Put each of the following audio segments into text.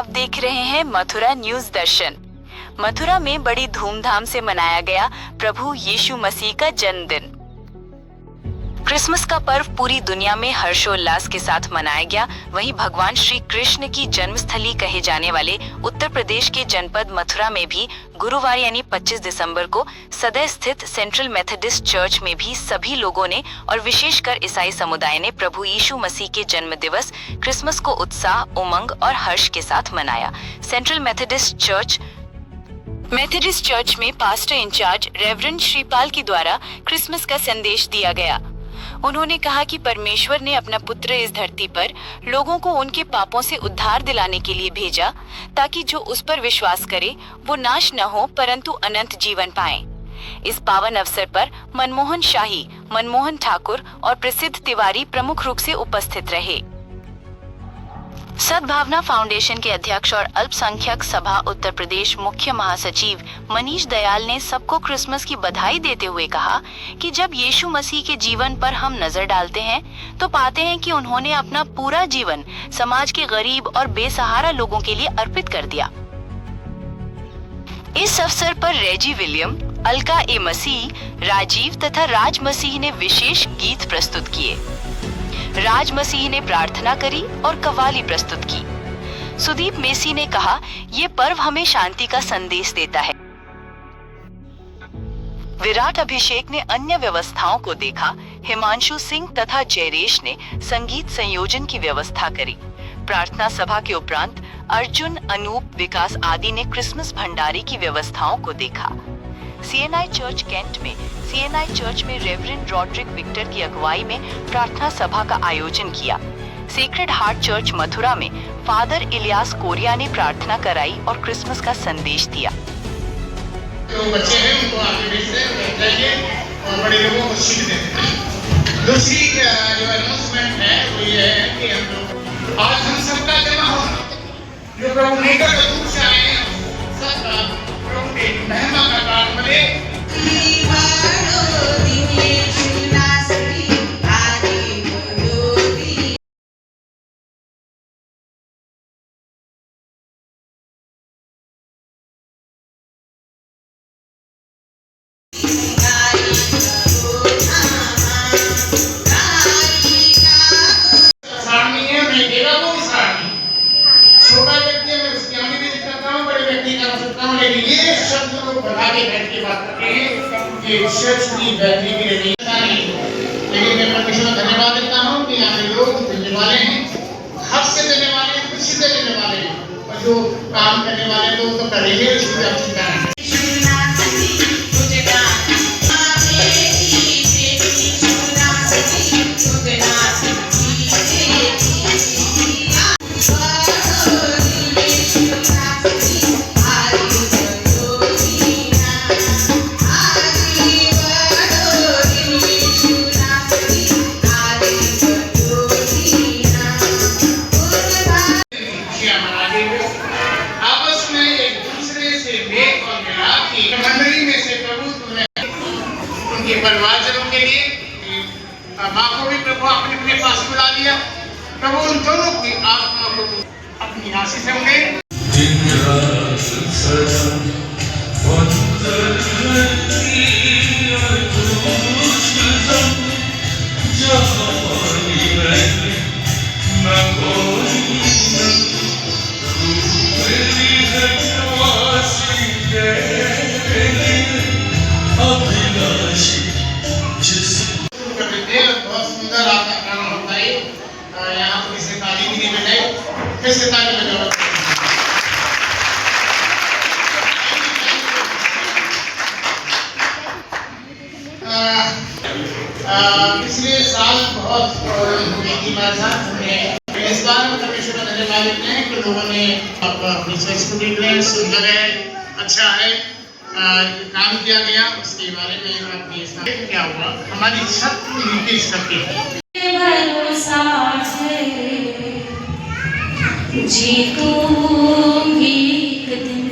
आप देख रहे हैं मथुरा न्यूज दर्शन। मथुरा में बड़ी धूमधाम से मनाया गया प्रभु यीशु मसीह का जन्मदिन। क्रिसमस का पर्व पूरी दुनिया में हर्षोल्लास के साथ मनाया गया। वहीं भगवान श्री कृष्ण की जन्मस्थली कहे जाने वाले उत्तर प्रदेश के जनपद मथुरा में भी गुरुवार यानी 25 दिसंबर को सदैव स्थित सेंट्रल मेथोडिस्ट चर्च में भी सभी लोगों ने और विशेषकर ईसाई समुदाय ने प्रभु यीशु मसीह के जन्म दिवस क्रिसमस को उत्साह, उमंग और हर्ष के साथ मनाया। सेंट्रल मेथोडिस्ट चर्च में पास्टर इंचार्ज रेवरेंड श्रीपाल के द्वारा क्रिसमस का संदेश दिया गया। उन्होंने कहा कि परमेश्वर ने अपना पुत्र इस धरती पर लोगों को उनके पापों से उद्धार दिलाने के लिए भेजा, ताकि जो उस पर विश्वास करे वो नाश न हो परंतु अनंत जीवन पाए। इस पावन अवसर पर मनमोहन शाही, मनमोहन ठाकुर और प्रसिद्ध तिवारी प्रमुख रूप से उपस्थित रहे। सद्भावना फाउंडेशन के अध्यक्ष और अल्पसंख्यक सभा उत्तर प्रदेश मुख्य महासचिव मनीष दयाल ने सबको क्रिसमस की बधाई देते हुए कहा कि जब यीशु मसीह के जीवन पर हम नजर डालते हैं तो पाते हैं कि उन्होंने अपना पूरा जीवन समाज के गरीब और बेसहारा लोगों के लिए अर्पित कर दिया। इस अवसर पर रेजी विलियम, अलका ए मसीह, राजीव तथा राज मसीह ने विशेष गीत प्रस्तुत किए। राज मसीह ने प्रार्थना करी और कव्वाली प्रस्तुत की। सुदीप मेसी ने कहा, ये पर्व हमें शांति का संदेश देता है। विराट अभिषेक ने अन्य व्यवस्थाओं को देखा। हिमांशु सिंह तथा जयरेश ने संगीत संयोजन की व्यवस्था करी। प्रार्थना सभा के उपरांत अर्जुन, अनूप, विकास आदि ने क्रिसमस भंडारे की व्यवस्थाओं को देखा। सीएनआई चर्च कैंट में रेवरेंड रॉड्रिक विक्टर की अगुवाई में प्रार्थना सभा का आयोजन किया। सेक्रेड हार्ट चर्च मथुरा में फादर इलियास कोरिया ने प्रार्थना कराई और क्रिसमस का संदेश दिया। जो बच्चे हैं उनको आगे भेजिए और बड़े लोगों को सीख दें। दूसरी जो अनाउंसमेंट है वो ये है कि हम लोग आज हम सबका जमा होना, जो प्रभु लेकर दूर से आए हैं सबका प्रभु के महिमा का कारण बने। छोटा व्यक्ति मैं उसकी भी करता हूँ, बड़े व्यक्ति का सकता हूँ, लेकिन ये शब्द लोग बढ़ा के बैठ के बात करते हैं कि सच की बैठने की नहीं। लेकिन मैं परमेश्वर को धन्यवाद देता हूँ कि यहाँ पे लोग देने वाले हैं, हक से देने वाले हैं, खुशी से देने वाले हैं, और जो काम करने वाले लोग तो करेंगे, उसकी आप चिंता नहीं। परिवारजनों के लिए माँ को भी प्रभु आपने अपने पास बुला लिया। प्रभु उन दोनों की आत्मा को अपनी आशीष होंगे। बहुत सुंदर आपका काम होता है। यहाँ पर किसी ताली भी नहीं बजाई, फिर से ताली बजाओ। पिछले साल बहुत की बात था, इस बार में परमेश्वर का धन्यवाद देते हैं कि लोगों ने अपनी चर्च को देख रहे हैं, सुंदर है, अच्छा है, काम किया गया। उसके बारे में आपने क्या हुआ, हमारी छत नीचे सकती है। जीतूंगी एक दिन,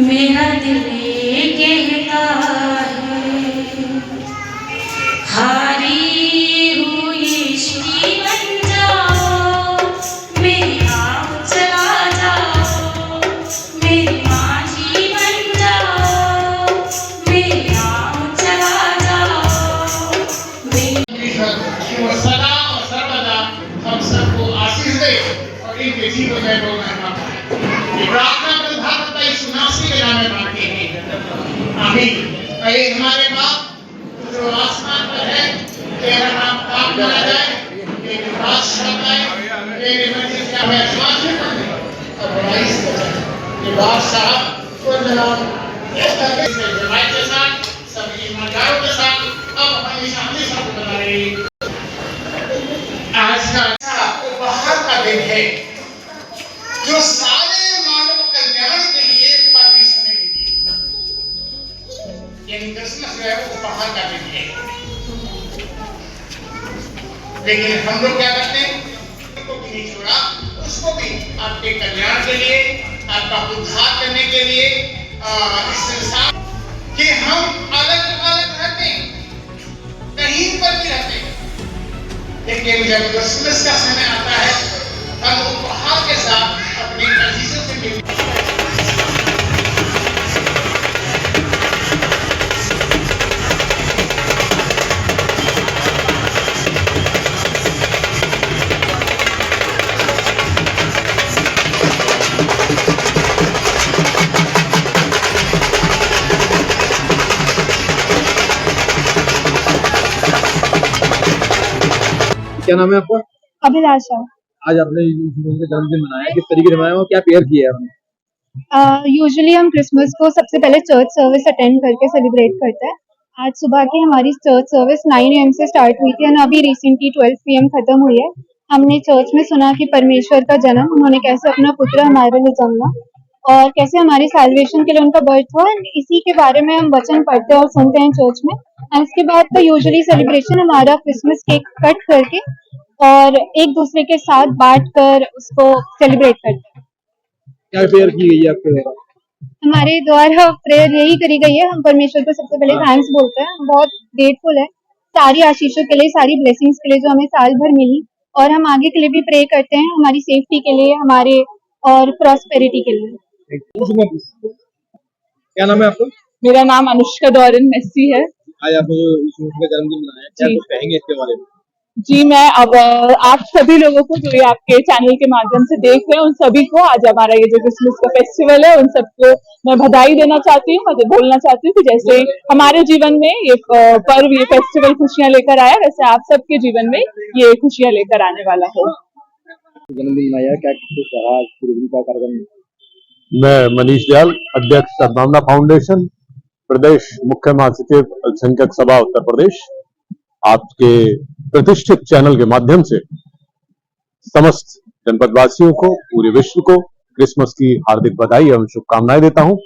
मेरा दिल कहता है, हारी हुई बन जाओ, मेरी आँख चला जा। अरे हमारे बाप जो आसमान पर है, तेरा नाम पाक माना जाए, तेरी बादशाह आए, तेरी मर्जी से हमें शासन करने और बुराई से बचाए। ये बादशाह को जनाब इस तरह से जमात के साथ, सभी ईमानदारों के साथ अब हमेशा हमेशा को बना रही। आज का उपहार का दिन है जो सारे मानव कल्याण के लिए परमेश्वर ने दी। यानी क्रिसमस जो है वो उपहार का दिन है। लेकिन हम लोग क्या करते हैं, उसको भी नहीं छोड़ा, उसको भी आपके कल्याण के लिए, आपका उद्धार करने के लिए इस संसार कि हम अलग अलग रहते हैं, कहीं पर भी रहते हैं, लेकिन जब क्रिसमस का समय आता है हम उपहार के साथ अपने अजीजों से मिलते हैं। क्या नाम है आपका? अभिलाषा। आज आपने यीशु का जन्मदिन मनाया, किस तरीके से मनाया और क्या प्रेयर किया है आपने? यूजुअली हम क्रिसमस को सबसे पहले चर्च सर्विस अटेंड करके सेलिब्रेट करते हैं। आज सुबह की हमारी चर्च सर्विस 9 AM से स्टार्ट हुई थी और अभी रिसेंटली 12 PM खत्म हुई है। हमने चर्च में सुना कि परमेश्वर का जन्म, उन्होंने कैसे अपना पुत्र हमारे लिए जन्मा और कैसे हमारी सैल्वेशन के लिए उनका बर्थ हुआ। इसी के बारे में हम वचन पढ़ते और सुनते हैं चर्च में। और इसके बाद तो यूजुअली सेलिब्रेशन हमारा क्रिसमस केक कट करके और एक दूसरे के साथ बांट कर उसको सेलिब्रेट करते हैं। क्या प्रेयर की गई है आपके द्वारा? हमारे द्वारा प्रेयर यही करी गई है, हम परमेश्वर को सबसे पहले थैंक्स बोलते हैं, हम बहुत ग्रेटफुल है सारी आशीषों के लिए, सारी ब्लेसिंग्स के लिए जो हमें साल भर मिली, और हम आगे के लिए भी प्रे करते हैं, हमारी सेफ्टी के लिए, हमारे और प्रॉस्पेरिटी के लिए। क्या नाम है आपका? मेरा नाम अनुष्का डॉरन मेस्सी है। आज आपने जो यीशु का जन्मदिन मनाया, क्या कुछ कहेंगे इसके बारे में? जी, मैं अब आप सभी लोगों को जो ये आपके चैनल के माध्यम से देख रहे हैं उन सभी को आज हमारा ये जो क्रिसमस का फेस्टिवल है उन सबको मैं बधाई देना चाहती हूँ। मैं बोलना चाहती हूँ कि जैसे हमारे जीवन में ये पर्व, ये फेस्टिवल खुशियां लेकर आया, वैसे आप सबके जीवन में ये खुशियां लेकर आने वाला हो। जन्मदिन मनाया, क्या कुछ रहा पूरे दिन का कार्यक्रम? मैं मनीष दयाल, अध्यक्ष सद्भावना फाउंडेशन, प्रदेश मुख्य महासचिव अल्पसंख्यक सभा उत्तर प्रदेश, आपके प्रतिष्ठित चैनल के माध्यम से समस्त जनपद वासियों को, पूरे विश्व को क्रिसमस की हार्दिक बधाई एवं शुभकामनाएं देता हूं।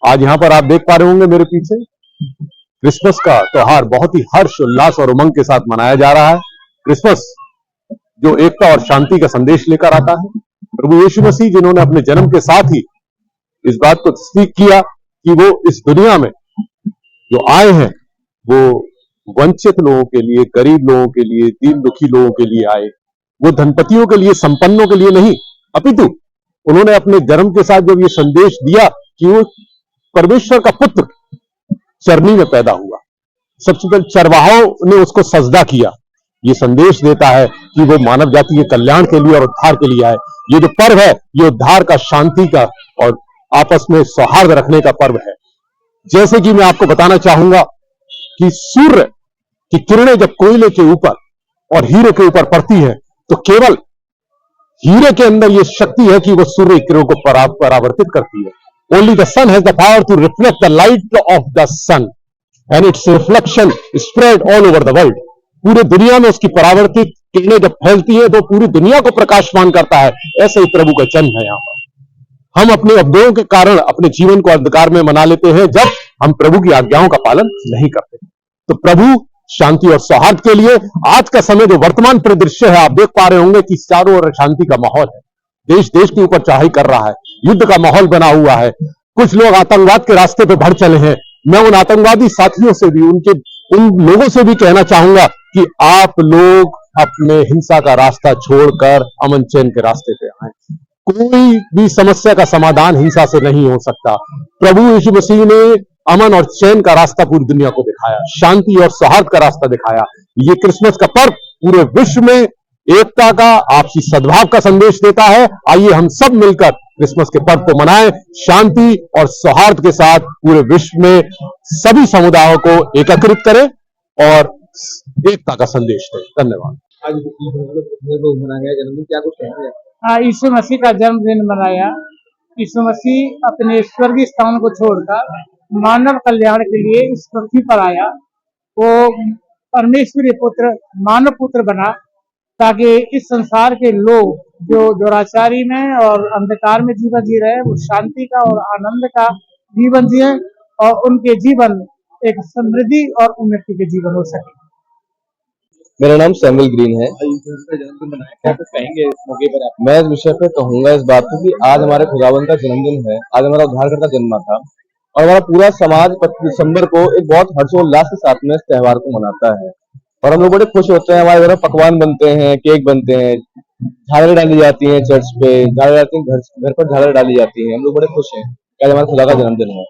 आज यहां पर आप देख पा रहे होंगे मेरे पीछे क्रिसमस का त्योहार बहुत ही हर्ष उल्लास और उमंग के साथ मनाया जा रहा है। क्रिसमस जो एकता और शांति का संदेश लेकर आता है, प्रभु यीशु मसीह जिन्होंने अपने जन्म के साथ ही इस बात को तस्दीक किया कि वो इस दुनिया में जो आए हैं वो वंचित लोगों के लिए, गरीब लोगों के लिए, दीन दुखी लोगों के लिए आए, वो धनपतियों के लिए, संपन्नों के लिए नहीं, अपितु उन्होंने अपने जन्म के साथ जब ये संदेश दिया कि वो परमेश्वर का पुत्र चरनी में पैदा हुआ, सबसे पहले चरवाहों ने उसको सजदा किया। ये संदेश देता है कि वो मानव जाति के कल्याण के लिए और उद्धार के लिए आए। ये जो पर्व है ये उद्धार का, शांति का और आपस में सौहार्द रखने का पर्व है। जैसे कि मैं आपको बताना चाहूंगा कि सूर्य की किरणें जब कोयले के ऊपर और हीरे के ऊपर पड़ती है तो केवल हीरे के अंदर यह शक्ति है कि वो सूर्य की किरणों को परावर्तित करती है। Only the sun has the power to reflect the light of the sun and its reflection spread all over the world. पूरे दुनिया में उसकी परावर्तित किरणें जब फैलती है तो पूरी दुनिया को प्रकाशमान करता है। ऐसे ही प्रभु का जन्म है। यहां पर हम अपने अवगुणों के कारण अपने जीवन को अंधकार में मना लेते हैं जब हम प्रभु की आज्ञाओं का पालन नहीं करते। तो प्रभु शांति और सौहार्द के लिए आज का समय जो वर्तमान परिदृश्य है, आप देख पा रहे होंगे कि चारों ओर शांति का माहौल है। देश देश के ऊपर चढ़ाई कर रहा है, युद्ध का माहौल बना हुआ है, कुछ लोग आतंकवाद के रास्ते पे बढ़ चले हैं। मैं उन आतंकवादी साथियों से भी, उन लोगों से भी कहना चाहूंगा कि आप लोग अपने हिंसा का रास्ता छोड़कर अमन चैन के रास्ते पे आए। कोई भी समस्या का समाधान हिंसा से नहीं हो सकता। प्रभु यीशु मसीह ने अमन और चैन का रास्ता पूरी दुनिया को दिखाया, शांति और सौहार्द का रास्ता दिखाया। ये क्रिसमस का पर्व पूरे विश्व में एकता का, आपसी सद्भाव का संदेश देता है। आइए हम सब मिलकर क्रिसमस के पर्व को मनाएं, शांति और सौहार्द के साथ पूरे विश्व में सभी समुदायों को एकत्रित करें और एकता का संदेश दें। धन्यवाद। आज को मनाया गया जन्मदिन, क्या कुछ कहेंगे? हाँ, यीशु मसीह का जन्मदिन मनाया। यीशु मसीह अपने स्वर्गीय स्थान को छोड़कर मानव कल्याण के लिए इस पृथ्वी पर आया। वो परमेश्वरीय पुत्र, मानव पुत्र बना, ताकि इस संसार के लोग जो दुराचारी में और अंधकार में जीवन जी रहे हैं, वो शांति का और आनंद का जीवन जिए और उनके जीवन एक समृद्धि और उन्नति के जीवन हो सके। मेरा नाम सैमुअल ग्रीन है। आज यीशु का जन्मदिन मनाया, क्या कुछ कहेंगे इस मौके पर आप? मैं इस विषय पे कहूंगा इस बात को कि आज हमारे खुदावंत का जन्मदिन है, आज हमारा उद्धारकर्ता जन्मा था और हमारा पूरा समाज 25 दिसंबर को एक बहुत हर्षोल्लास के साथ में इस त्योहार को मनाता है और हम लोग बड़े खुश होते हैं। हमारे घर में पकवान बनते हैं, केक बनते हैं, झालर डाली जाती हैं, चर्च पे झालर डालती हैं, घर पर झालर डाली जाती है। हम लोग बड़े खुश हैं कि आज हमारे खुदा का जन्मदिन है।